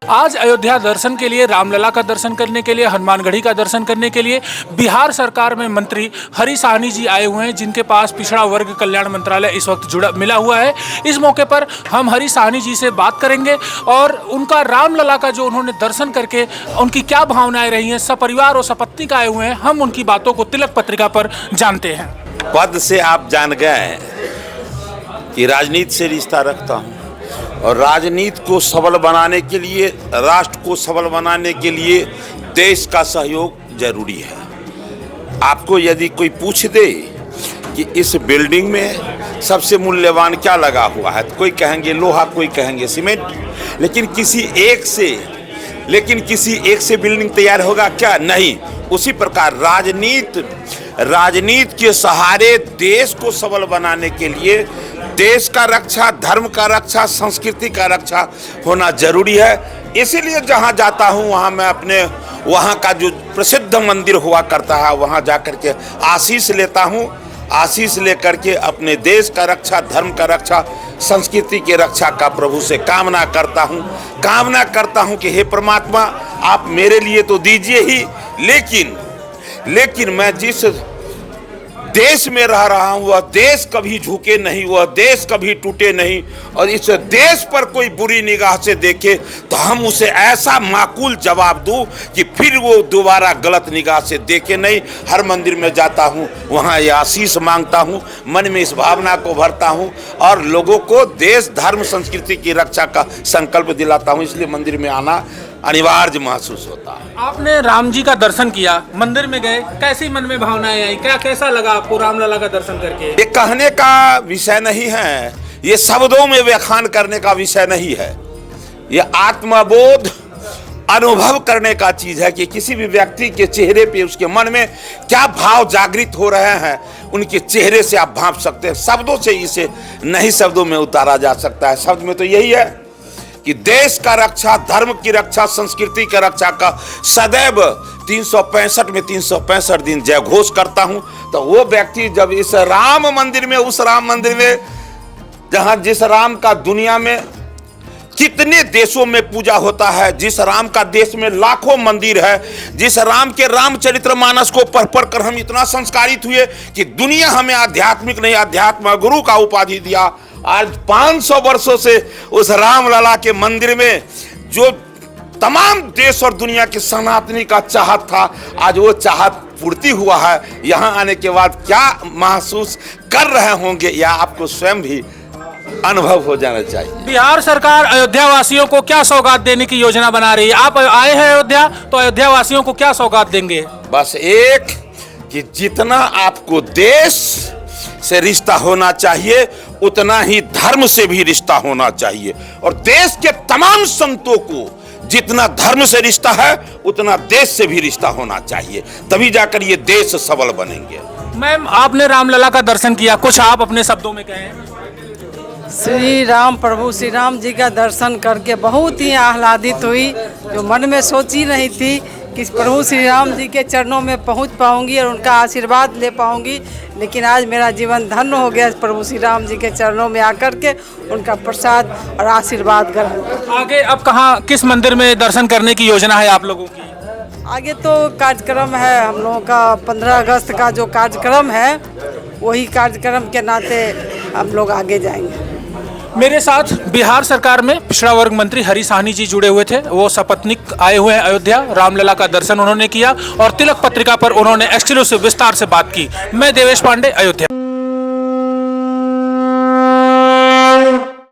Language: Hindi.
आज अयोध्या दर्शन के लिए, रामलला का दर्शन करने के लिए, हनुमानगढ़ी का दर्शन करने के लिए बिहार सरकार में मंत्री हरी साहनी जी आए हुए हैं, जिनके पास पिछड़ा वर्ग कल्याण मंत्रालय इस वक्त मिला हुआ है। इस मौके पर हम हरी साहनी जी से बात करेंगे और उनका रामलला का जो उन्होंने दर्शन करके उनकी क्या भावनाएं रही हैं, सपरिवार और सपत्नी का आए हुए हैं, हम उनकी बातों को तिलक पत्रिका पर जानते हैं। पद से आप जान गए कि राजनीति से रिश्ता रखता हूँ और राजनीति को सबल बनाने के लिए, राष्ट्र को सबल बनाने के लिए देश का सहयोग जरूरी है। आपको यदि कोई पूछ दे कि इस बिल्डिंग में सबसे मूल्यवान क्या लगा हुआ है, तो कोई कहेंगे लोहा, कोई कहेंगे सीमेंट, लेकिन किसी एक से बिल्डिंग तैयार होगा क्या? नहीं। उसी प्रकार राजनीति के सहारे देश को सबल बनाने के लिए देश का रक्षा, धर्म का रक्षा, संस्कृति का रक्षा होना जरूरी है। इसीलिए जहाँ जाता हूँ वहाँ मैं वहाँ का जो प्रसिद्ध मंदिर हुआ करता है वहाँ जाकर के आशीष लेता हूँ। आशीष लेकर के अपने देश का रक्षा, धर्म का रक्षा, संस्कृति की रक्षा का प्रभु से कामना करता हूँ कि हे परमात्मा, आप मेरे लिए तो दीजिए ही, लेकिन मैं जिस देश में रह रहा हूँ वह देश कभी झुके नहीं, वह देश कभी टूटे नहीं, और इस देश पर कोई बुरी निगाह से देखे तो हम उसे ऐसा माकूल जवाब दूं कि फिर वो दोबारा गलत निगाह से देखे नहीं। हर मंदिर में जाता हूँ वहाँ ये आशीष मांगता हूँ, मन में इस भावना को भरता हूँ और लोगों को देश, धर्म, संस्कृति की रक्षा का संकल्प दिलाता हूँ। इसलिए मंदिर में आना अनिवार्य महसूस होता है। आपने राम जी का दर्शन किया, मंदिर में गए, कैसी मन में भावनाएं आई, कैसा लगा आपको रामलला का दर्शन करके? ये कहने का विषय नहीं है, ये शब्दों में व्याख्यान करने का विषय नहीं है, ये आत्मबोध अनुभव करने का चीज है कि किसी भी व्यक्ति के चेहरे पे, उसके मन में क्या भाव जागृत हो रहे हैं, उनके चेहरे से आप भांप सकते हैं। शब्दों से इसे नहीं शब्दों में उतारा जा सकता है। शब्द में तो यही है कि देश का रक्षा, धर्म की रक्षा, संस्कृति की रक्षा का सदैव 365 में 365 दिन जय घोष करता हूं। तो वो व्यक्ति जब इस राम मंदिर में, उस राम मंदिर में जहां जिस राम का दुनिया में कितने देशों में पूजा होता है, जिस राम का देश में लाखों मंदिर है, जिस राम के रामचरितमानस को पढ़ कर हम इतना संस्कारित हुए कि दुनिया हमें आध्यात्मिक नहीं, अध्यात्म गुरु का उपाधि दिया। आज 500 वर्षों से उस रामलला के मंदिर में जो तमाम देश और दुनिया के सनातनी का चाहत था, आज वो चाहत पूर्ति हुआ है। यहाँ आने के बाद क्या महसूस कर रहे होंगे या आपको स्वयं भी अनुभव हो जाना चाहिए। बिहार सरकार अयोध्या वासियों को क्या सौगात देने की योजना बना रही है? आप आए हैं अयोध्या, तो अयोध्या वासियों को क्या सौगात देंगे? बस एक कि जितना आपको देश से रिश्ता होना चाहिए उतना ही धर्म से भी रिश्ता होना चाहिए, और देश के तमाम संतों को जितना धर्म से रिश्ता है उतना देश से भी रिश्ता होना चाहिए, तभी जाकर ये देश सबल बनेंगे। मैम, आपने रामलला का दर्शन किया, कुछ आप अपने शब्दों में कहें। श्री राम, प्रभु श्री राम जी का दर्शन करके बहुत ही आह्लादित हुई, जो मन में सोची नहीं थी कि प्रभु श्री राम जी के चरणों में पहुंच पाऊंगी और उनका आशीर्वाद ले पाऊंगी। लेकिन आज मेरा जीवन धन्य हो गया प्रभु श्री राम जी के चरणों में आकर के उनका प्रसाद और आशीर्वाद ग्रहण। आगे अब कहाँ, किस मंदिर में दर्शन करने की योजना है आप लोगों की? आगे तो कार्यक्रम है हम लोगों का 15 अगस्त का जो कार्यक्रम है, वही कार्यक्रम के नाते हम लोग आगे जाएंगे। मेरे साथ बिहार सरकार में पिछड़ा वर्ग मंत्री हरी साहनी जी जुड़े हुए थे। वो सपत्नीक आए हुए हैं अयोध्या, रामलला का दर्शन उन्होंने किया और तिलक पत्रिका पर उन्होंने एक्सक्लूसिव विस्तार से बात की। मैं देवेश पांडे, अयोध्या।